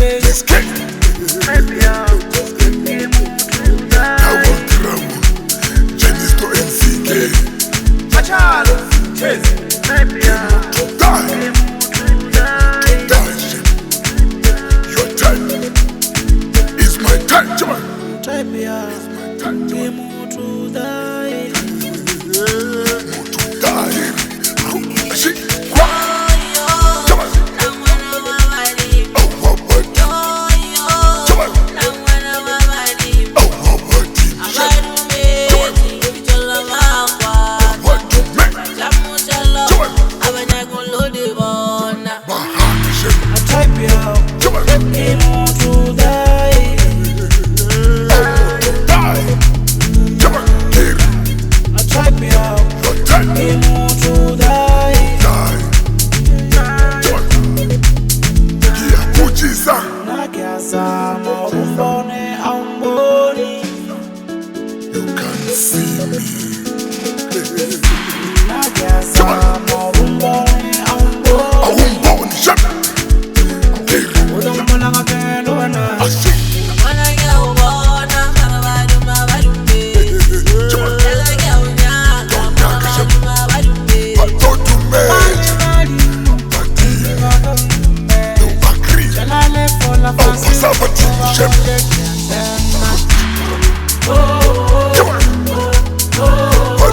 Mizkay. JANISTO NGWANA. Macharly, Your time is my time. Come on. it's my time. MOTHO die. Shit. Come on. Oh, what? Come on. Oh, what? What you make? Come on. Come on. MOTHO die. Die. Come on. Get it. Your time. MOTHO die. Die. Come on. Yeah, Puchisa. You can see me. Come on. Aumboni, shut. Get it. I see.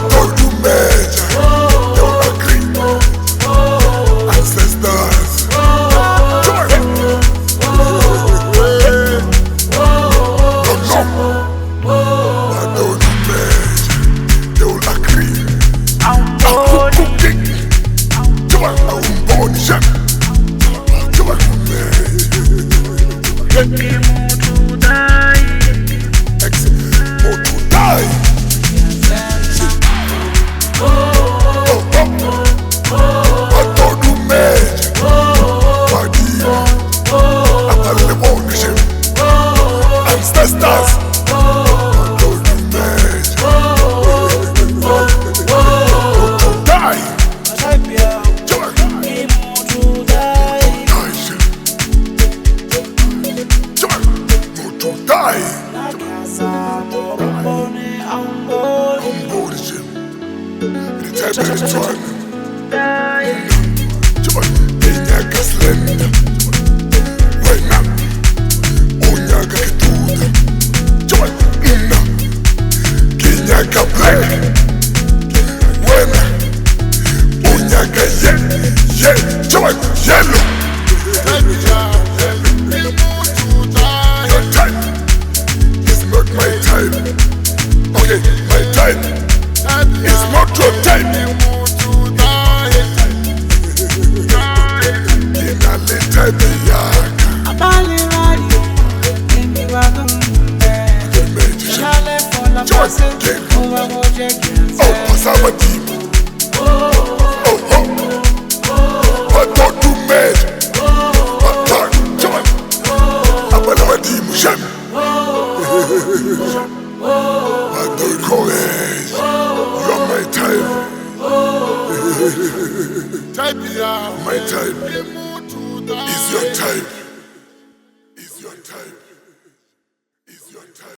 MOTHO die. Badimo. Ancestors. MOTHO die. MOTHO die. Your time is not my time. Okay, my time is not your time. You're my time. My time is your time. Is your time.